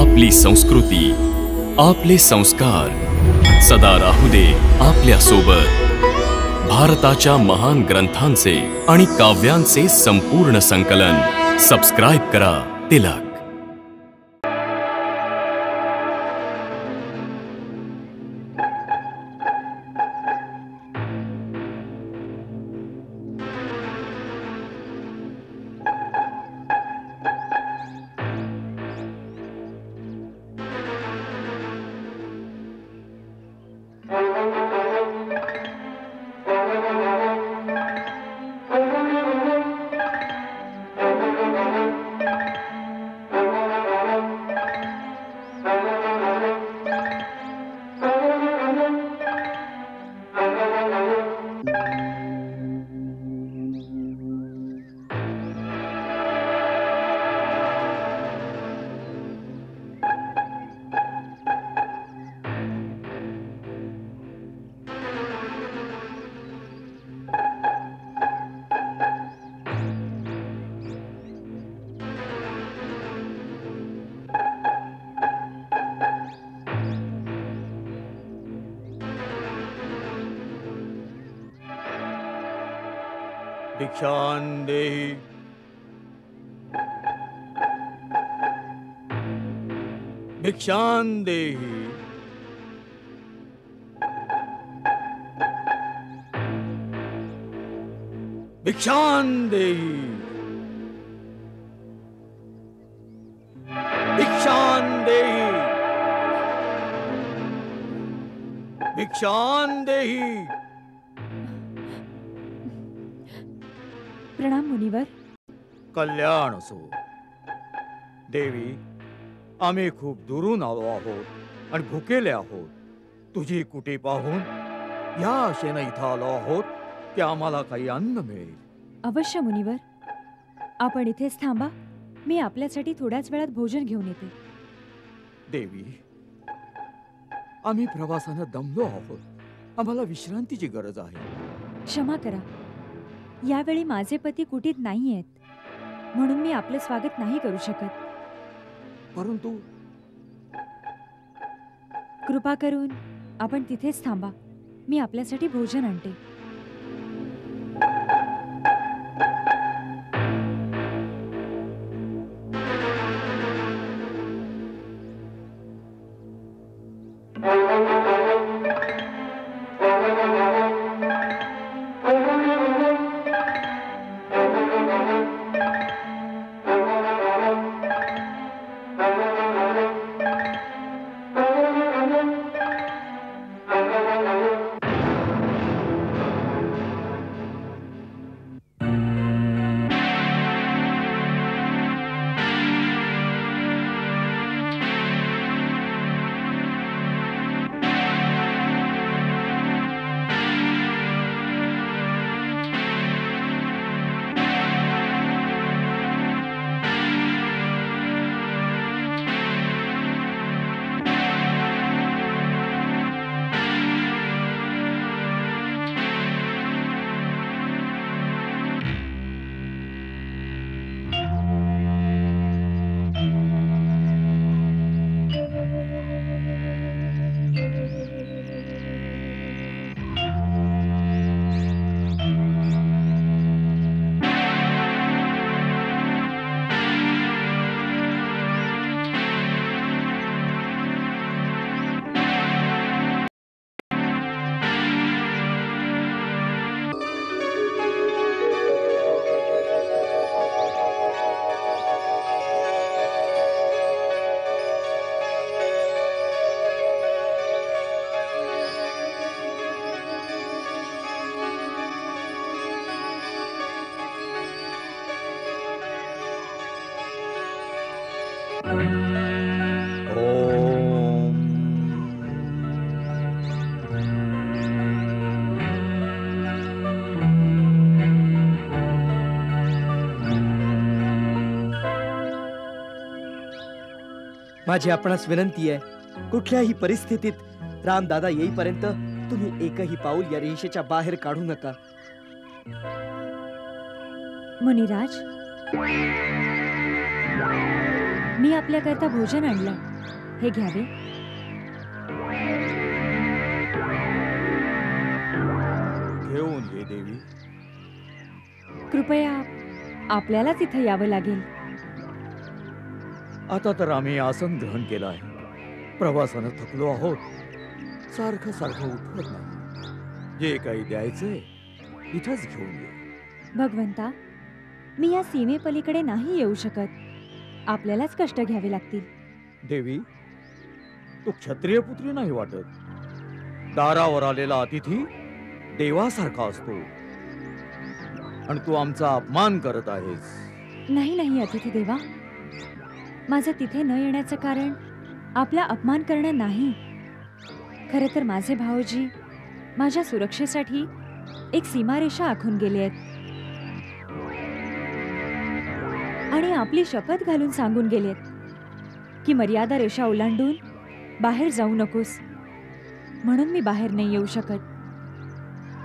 आपली संस्कृती, आपले संस्कार सदा राहू दे आपल्या सोबत। भारताच्या महान ग्रंथांचे आणि काव्यांचे संपूर्ण संकलन सबस्क्राइब करा तिलक। भिक्षां देहि। भिक्षां देहि। भिक्षां देहि। भिक्षां देहि। भिक्षां देहि। प्रणाम मुनिवर। कल्याण असो देवी। आम्ही खूप दुरून आलो आहोत आणि भुकेले आहोत। तुझी कुटी पाहून या आशेने इथं आलो आहोत की आम्हाला काही अन्न मिळेल। अवश्य मुनिवर, आपण इथेच थांबा, मी आपल्यासाठी थोड्याच वेळात भोजन घेऊन येते। देवी, आम्ही प्रवासानं दमलो आहोत, आम्हाला विश्रांतीची गरज आहे। क्षमा करा, यावेळी माझे पती कुटीत नाही आहेत, म्हणून मी आपले स्वागत नाही करू शकत। परंतु कृपा करून आपण तिथेच थांबा, मी आपल्यासाठी भोजन आणते। माझी आपणास विनंती आहे, कुठल्याही परिस्थितीत रामदादा येईपर्यंत तुम्ही एकही पाऊल या रेषेच्या बाहेर काढू नका। मुनिराज, मी आपल्याकरता भोजन आणलं, इथे घ्यावे? घेऊन ये देवी. कृपया आपल्यालाच इथे यावं लागेल. आता तर आम्ही आसन ग्रहण केलं आहे. प्रवासानं थकलो आहोत. सारखं सारखं उठवत नाही. जे काही द्यायचंय इथंच घेऊन ये. भगवंता, मी या सीमेपलीकडे नाही येऊ शकत. आपल्यालाच कष्ट घ्यावे लागतील. देवी, तू क्षत्रिय पुत्री नाही वाटत. दारावर आलेला अतिथी देवासारखा असतो आणि तू आमचा अपमान करत आहेस. नाही नाही अतिथी देवा, माझं तिथे न येण्याचं कारण आपला अपमान करणं नाही. खरं तर माझे भाऊजी माझ्या सुरक्षेसाठी एक सीमारेषा आखून गेले आहेत आणि आपली शपथ घालून सांगून गेलेत की मर्यादा रेषा ओलांडून बाहेर जाऊ नकोस. म्हणून मी बाहेर नाही येऊ शकत.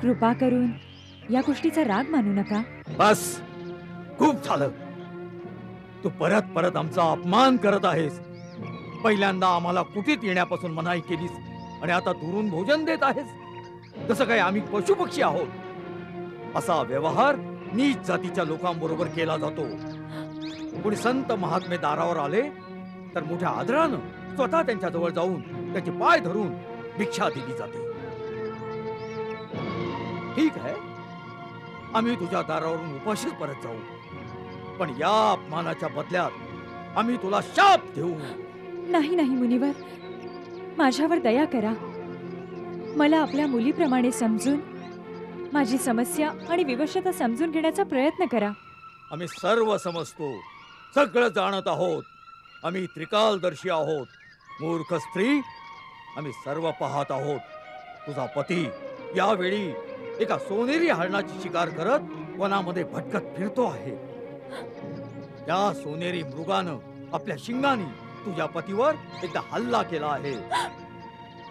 कृपा करून या गोष्टीचा राग मानू नका. बस, खूप झालं. तू परत परत आमचा अपमान करत आहेस. पहिल्यांदा आम्हाला कुठीत येण्यापासून मनाई केलीस आणि आता दुरून भोजन देत आहेस, जसं काय आम्ही पशुपक्षी आहोत. असा व्यवहार नीच जातीच्या लोकांबरोबर केला जातो. कोणी संत महात्मे दारावर आले तर मोठ्या आदरानं स्वतः त्यांच्या जवळ जाऊन त्याचे पाय धरून भिक्षा दिली जाते. ठीक आहे, आम्ही तुझ्या दारावरून उपाशीच परत जाऊ, पण या अपमानाच्या बदल्यात आम्ही तुला शाप देऊ. नाही नाही मुनिवर, माझ्यावर दया करा. मला आपल्या मुलीप्रमाणे समजून माझी समस्या आणि विवशता समजून घेण्याचा प्रयत्न करा. आम्ही सर्व समजतो, सगळं जाणत आहोत. आम्ही त्रिकालदर्शी आहोत. मूर्ख स्त्री, आम्ही सर्व पाहत आहोत. तुझा पती यावेळी एका सोनेरी हरणाची शिकार करत वनामध्ये भटकत फिरतो आहे. त्या सोनेरी मृगानं आपल्या शिंगानी तुझ्या पतीवर एकदा हल्ला केला आहे.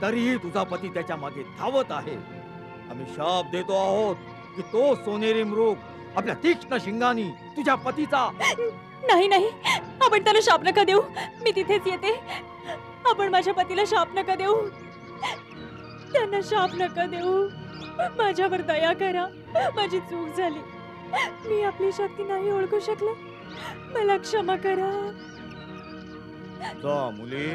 तरीही तुझा पती त्याच्या मागे धावत आहे. आम्ही शाप देतो आहोत की तो सोनेरी मृग आपल्या तीक्ष्ण शिंगानी तुझ्या पतीचा. नाही नाही, आपण त्याला शाप नका देऊ. मी तिथेच येते. आपण माझ्या पतीला शाप नका देऊ. त्यांना शाप नका देऊ. माझ्यावर दया करा. माझी चूक झाली. मी आपली शक्ती नाही ओळखू शकले. मला क्षमा करा. जा मुली,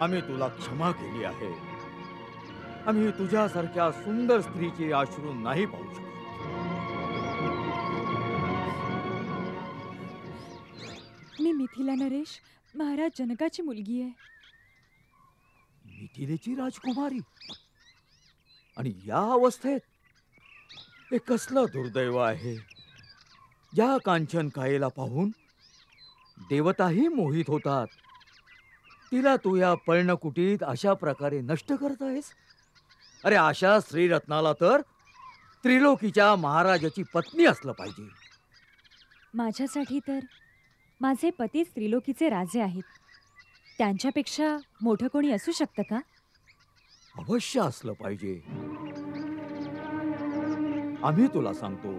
आम्ही तुला क्षमा केली आहे. आम्ही तुझ्यासारख्या सुंदर स्त्रीचे अश्रू नाही पाहू शकत. मी मिथिला नरेश, महाराज जनकाची मुलगी आहे. मिथिलेची राजकुमारी आणि या अवस्थेत? हे कसलं दुर्दैव आहे. या कांचन कायेला पाहून देवताही मोहित होतात. तिला तू या पर्णकुटीत अशा प्रकारे नष्ट करत आहेस. अरे, अशा श्रीरत्नाला तर त्रिलोकीच्या महाराजाची पत्नी असलं पाहिजे. माझ्यासाठी तर माझे पतीच त्रिलोकीचे राजे आहेत. त्यांच्यापेक्षा मोठं कोणी असू शकतं का? अवश्य असलं पाहिजे. आम्ही तुला सांगतो,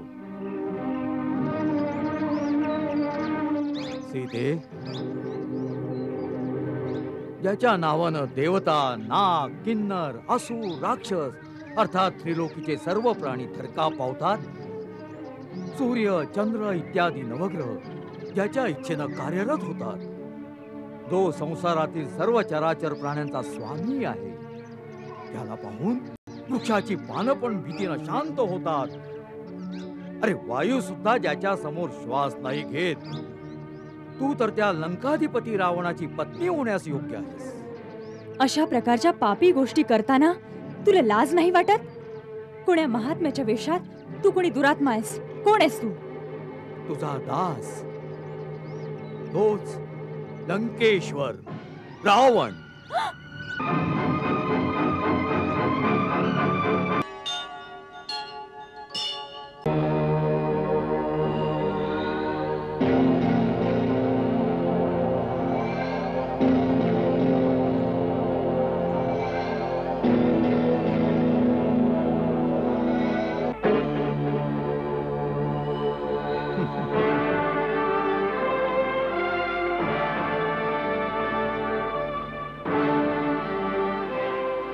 सीते, ज्याच्या नावानं देवता, नाग, किन्नर, असुर, राक्षस अर्थात त्रिलोकीचे सर्व प्राणी थरका पावतात, सूर्य, चंद्र इत्यादी नवग्रह ज्याच्या इच्छेनं कार्यरत होतात, जो संसारातील सर्व चराचर प्राण्यांचा स्वामी आहे, त्याला पाहून वृक्षाची पानं पण भीतीनं शांत होतात. अरे, वायू सुद्धा ज्याच्या समोर श्वास नाही घेत. तू तर त्या लंकाधिपती रावणाची पत्नी होण्यास योग्य आहेस. अशा प्रकारच्या पापी गोष्टी करताना तुला लाज नाही वाटत? कोण्या महात्म्याच्या वेशात तू कोणी दुरात्मा आहेस? कोण आहेस तू? तुझा दास, तोच लंकेश्वर रावण.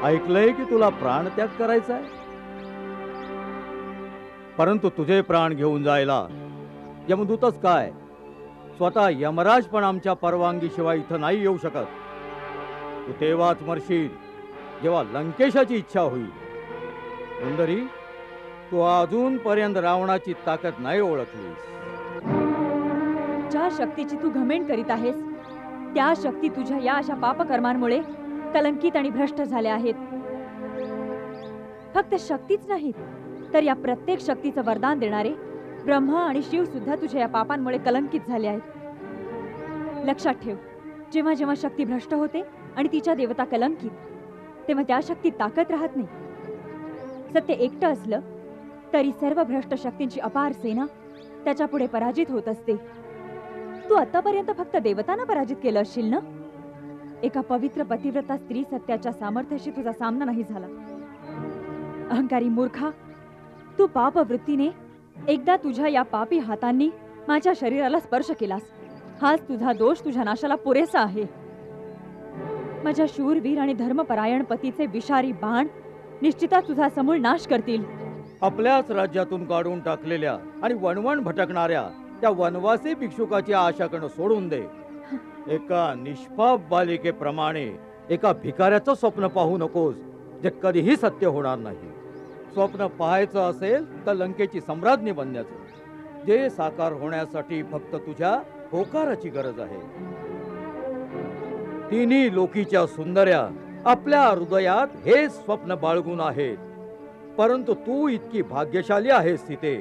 ऐकलंय की तुला प्राणत्याग करायचा आहे, परंतु तुझे प्राण घेऊन जायला यमदूतच काय, स्वतः यमराज पण आमच्या परवानगीशिवाय इथं नाही येऊ शकत. तू तेव्हाच मरशील जेव्हा लंकेशाची इच्छा होईल. सुंदरी, तू अजूनपर्यंत रावणाची ताकद नाही ओळखलीस. ज्या शक्तीची तू घमेंड करीत आहेस त्या शक्ती तुझ्या या अशा पापकर्मांमुळे कलंकित आणि भ्रष्ट झाल्या आहेत. फक्त शक्तीच नाहीत तर या प्रत्येक शक्तीचं वरदान देणारे ब्रह्मा आणि शिव सुद्धा तुझ्या या पापांमुळे कलंकित झाले आहेत. लक्षात ठेव, जेव्हा जेव्हा शक्ती भ्रष्ट होते आणि तिच्या देवता कलंकित, तेव्हा त्या शक्तीत ताकद राहत नाही. सत्य एकटं असलं तरी सर्व भ्रष्ट शक्तींची अपार सेना त्याच्या पुढे पराजित होत असते. तू आतापर्यंत फक्त देवतांना पराजित केलं असशील ना? एका पवित्र पतिव्रता स्त्री सत्याच्या सामर्थ्याशी तुझा सामना नाही झाला. अहंकारी मूर्खा, तू पापवृत्तीने एकदा तुझ्या या पापी हातांनी माझ्या शरीराला स्पर्श केलास. हाच तुझा दोष तुझ्या नाशाला पुरेसा आहे. माझ्या शूरवीर आणि धर्मपरायण पतीचे विषारी बाण निश्चितच तुझा समूळ नाश करतील. आपल्याच राज्यातून काढून टाकलेल्या आणि वणवण भटकणाऱ्या त्या वनवासी भिक्षुकाची आशा करणं सोडून दे. एका निष्पाप बालिकेप्रमाणे एका भिकाऱ्याचं स्वप्न पाहू नकोस, जे कधीही सत्य होणार नाही. स्वप्न पाहायचं असेल तर लंकेची सम्राज्ञी बनण्याचं, जे साकार होण्यासाठी फक्त तुझ्या होकाराची गरज आहे. तिन्ही लोकीच्या सुंदर्या आपल्या हृदयात हे स्वप्न बाळगून आहेत, परंतु तू इतकी भाग्यशाली आहेस सीते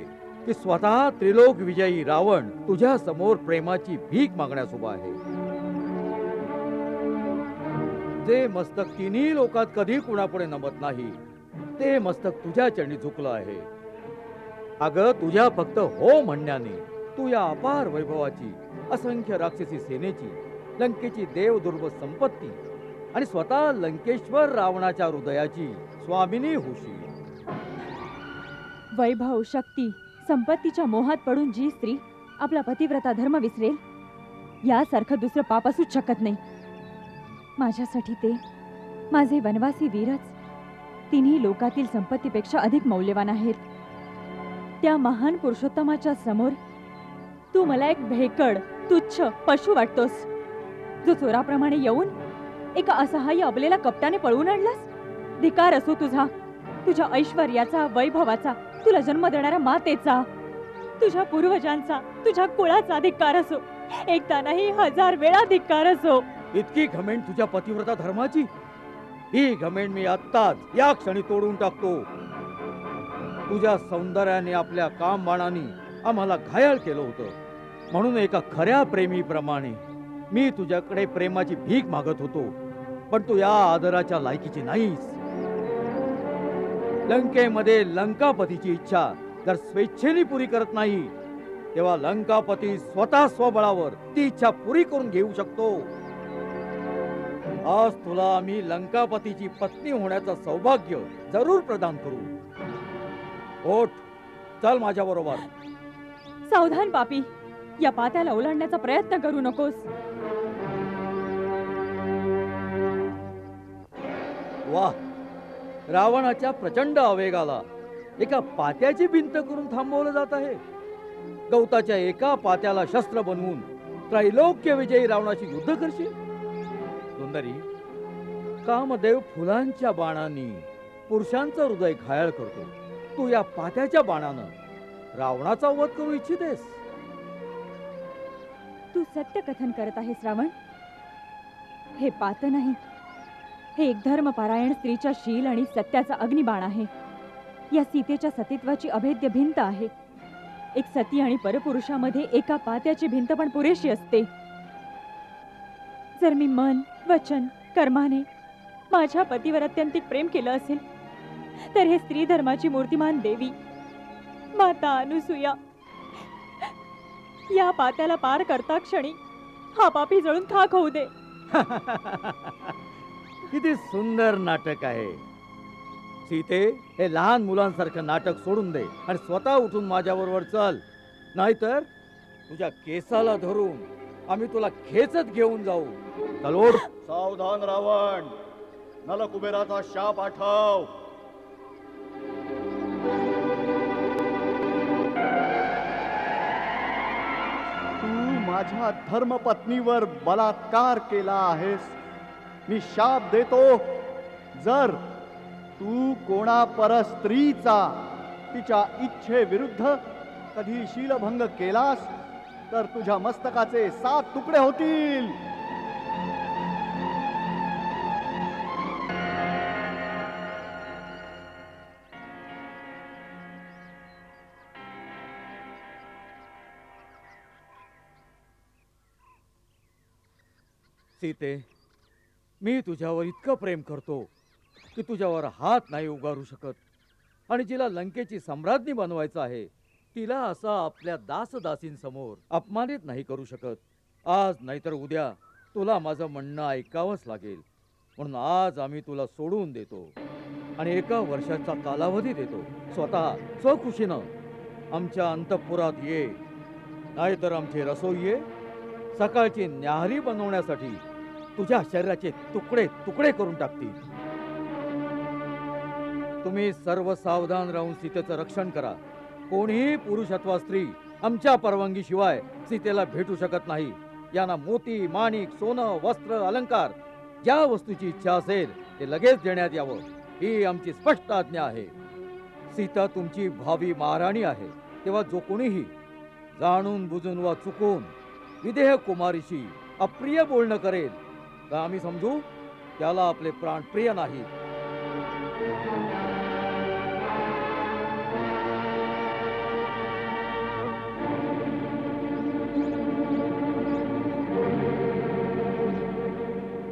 की स्वतः त्रिलोक विजयी रावण तुझ्या समोर प्रेमाची भीक मागण्यास उभा आहे. जे मस्तक तिन्ही लोकात कधी कुणापुढे नमत नाही, ते मस्तक तुझ्या चरणी झुकलं आहे. अगं, तुझ्या फक्त हो म्हणण्याने तू या अपार वैभवाची, असंख्य राक्षसी सेनेची, लंकेची देवदुर्भ संपत्ती आणि स्वतः लंकेश्वर रावणाच्या हृदयाची स्वामिनी होशील. वैभव, शक्ती, संपत्तीच्या मोहात पडून जी स्त्री आपला पतिव्रता धर्म विसरेल, यासारखं दुसरं पाप असूच शकत नाही. माझ्यासाठी ते माझे वनवासी वीरच तिन्ही लोकातील संपत्तीपेक्षा अधिक मौल्यवान आहेत. त्या महान पुरुषोत्तमाच्या समोर तू मला एक भेकड, तुच्छ पशु वाटतोस, जो चोराप्रमाणे येऊन एका असहाय्य अबलेला कपटाने पळवून आणलास. धिकार असो तुझा, तुझ्या ऐश्वर्याचा, वैभवाचा, तुला जन्म देणाऱ्या मातेचा, तुझ्या पूर्वजांचा, तुझ्या कुळाचा धिक्कार असो. एकदा नाही 1000 वेळा धिक्कार असो. इतकी घमेंड तुझ्या पतिव्रता धर्माची? ही घमेंड मी आत्ताच या क्षणी तोडून टाकतो. तुझ्या सौंदर्याने, आपल्या कामबाणाने आम्हाला घायल केलं होतं, म्हणून एका खऱ्या प्रेमीप्रमाणे मी तुझ्याकडे प्रेमाची भीक मागत होतो, पण तू या आदराच्या लायकीची नाहीस. लंकेमध्ये लंकापतीची इच्छा जर स्वेच्छेने पुरी करत नाही, तेव्हा लंकापती स्वतः स्वबळावर ती इच्छा पुरी करून घेऊ शकतो. आज तुला आम्ही लंकापतीची पत्नी होण्याचं सौभाग्य जरूर प्रदान करू. ओठ, चल माझ्या बरोबर. सावधान पापी, या पात्याला ओलांडण्याचा प्रयत्न करू नकोस. वाह, रावणाच्या प्रचंड आवेगाला एका पात्याची भिंत करून थांबवलं जात आहे. गवताच्या एका पात्याला शस्त्र बनवून त्रैलोक्य विजयी रावणाशी युद्ध करशील? सुंदरी, कामदेव फुलांच्या बाणांनी पुरुषांचं हृदय घायल करतो. तू या पात्याच्या बाणानं रावणाचा वध करू इच्छितेस? तू सत्य कथन करत आहेस रावण. हे पात नाही, हे एक धर्मपरायण स्त्रीच्या शील आणि सत्याचा अग्निबाण आहे. या सीतेच्या सतीत्वाची अभेद्य भिंत आहे. एक सती आणि परपुरुषामध्ये एका पात्याची भिंत पण पुरेशी असते. जर मी मन, वचन, कर्माने माझ्या पतीवर अत्यंतिक प्रेम केलं असेल, तर हे स्त्री धर्माची मूर्तिमान देवी माता अनुसूया या पात्याला पार करता क्षणी हा पापी जळून खाक होऊ दे. किती सुंदर नाटक आहे सीते. हे लहान मुलांसारखं नाटक सोडून दे आणि स्वतः उठून माझ्याबरोबर चल, नाहीतर तुझ्या केसाला धरून आम्ही तुला खेचत घेऊन जाऊ. तलोड. सावधान रावण, नलकुबेराचा शाप आठव. तू माझ्या धर्मपत्नीवर बलात्कार केला आहेस. मी शाप देतो, जर तू कोणा परस्त्रीचा तिच्या इच्छेविरुद्ध कधी शीलभंग केलास तर तुझ्या मस्तकाचे 7 तुकडे होतील. सीते, मी तुझ्यावर इतकं प्रेम करतो की तुझ्यावर हात नाही उगारू शकत. आणि जिला लंकेची सम्राज्ञी बनवायचं आहे तिला असा आपल्या दासदासींसमोर अपमानित नाही करू शकत. आज नाहीतर उद्या तुला माझं म्हणणं ऐकावंच लागेल. म्हणून आज आम्ही तुला सोडून देतो आणि 1 वर्षाचा कालावधी देतो. स्वतः स्वखुशीनं आमच्या अंतःपुरात ये, नाहीतर आमचे रसोईये सकाळची न्याहारी बनवण्यासाठी तुझ्या शरीराचे तुकडे तुकडे करून टाकतील. तुम्ही सर्व सावधान राहून सीतेचं रक्षण करा. कोणीही पुरुष अथवा स्त्री आमच्या परवानगी शिवाय सीतेला भेटू शकत नाही. यांना मोती, माणिक, सोनं, वस्त्र, अलंकार ज्या वस्तूची इच्छा असेल ते लगेच देण्यात यावं, ही आमची स्पष्ट आज्ञा आहे. सीता तुमची भावी महाराणी आहे. तेव्हा जो कोणीही जाणून बुजून वा चुकून विदेह कुमारीशी अप्रिय बोलणं करेल तर आम्ही समजू त्याला आपले प्राण प्रिय नाही.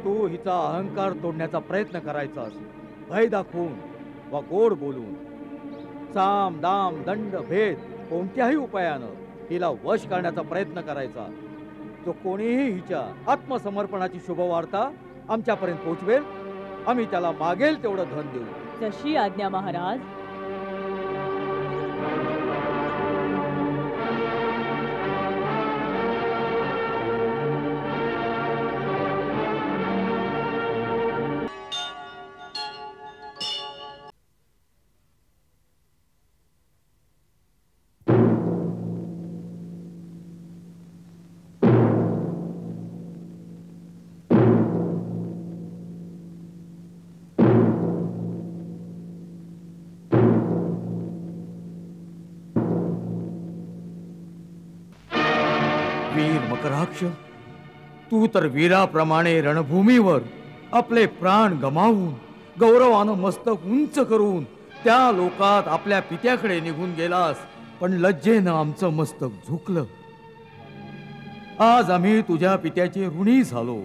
तू हिचा अहंकार तोडण्याचा प्रयत्न करायचास, भय दाखवून वा गोड बोलून, साम दाम दंड भेद कोणत्याही उपायानं हिला वश करण्याचा प्रयत्न करायचा. जो कोणीही हिच्या आत्मसमर्पणाची शुभवार्ता आमच्यापर्यंत पोहोचवेल आम्ही त्याला मागेल तेवढं धन देऊ. जशी आज्ञा महाराज. वीर मकराक्ष, तू तर वीराप्रमाणे रणभूमीवर आपले प्राण गमावून गौरवानं मस्तक उंच करून त्या लोकात आपल्या पित्याकडे निघून गेलास. पण लज्जेनं आमचं मस्तक झुकलं. आज आम्ही तुझ्या पित्याचे ऋणी झालो.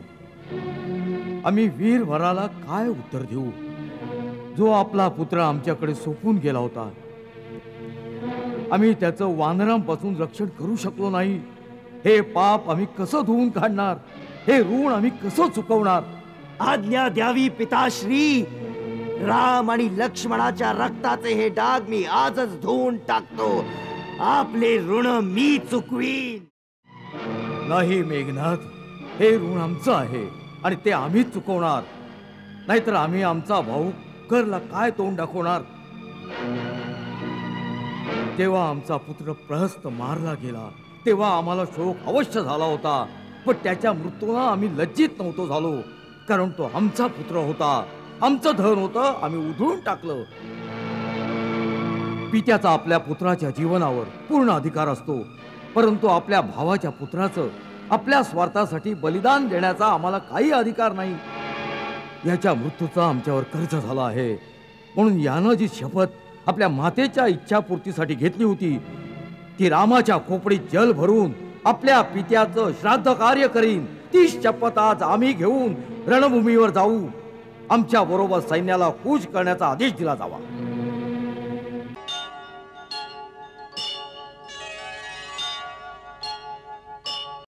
आम्ही वीरवराला काय उत्तर देऊ, जो आपला पुत्र आमच्याकडे सोपून गेला होता. आम्ही त्याचं वानरांपासून रक्षण करू शकलो नाही. हे पाप आम्ही कसं धुवून काढणार, हे ऋण आम्ही कसं चुकवणार. आज्ञा द्यावी पिताश्री. राम आणि लक्ष्मणाच्या रक्ताचे हे डाग मी आजच धुवून टाकतो. आपले ऋण मी चुकवीन. नाही मेघनाथ, हे ऋण आमचं आहे आणि ते आम्हीच चुकवणार. नाहीतर आम्ही आमचा भाऊ करला काय तोंड दाखवणार. तेव्हा आमचा पुत्र प्रहस्त मारला गेला तेव्हा आम्हाला शोक अवश्य झाला होता. पण त्याच्या मृत्यूला आम्ही लज्जित नव्हतो झालो, कारण तो आमचा पुत्र होता, आमचं धन होतं. आम्ही उधळून टाकलं. पित्याचा आपल्या पुत्राच्या जीवनावर पूर्ण अधिकार असतो, परंतु आपल्या भावाच्या पुत्राचं आपल्या स्वार्थासाठी बलिदान देण्याचा आम्हाला काही अधिकार नाही. याच्या मृत्यूचा आमच्यावर कर्ज झाला आहे. म्हणून यानं जी शपथ आपल्या मातेच्या इच्छापूर्तीसाठी घेतली होती ती रामाच्या खोपडीत जल भरून आपल्या पित्याचं श्राद्ध कार्य करीन. ती शपथ आज आम्ही घेऊन रणभूमीवर जाऊ. आमच्या बरोबर सैन्याला कूच करण्याचा आदेश दिला जावा.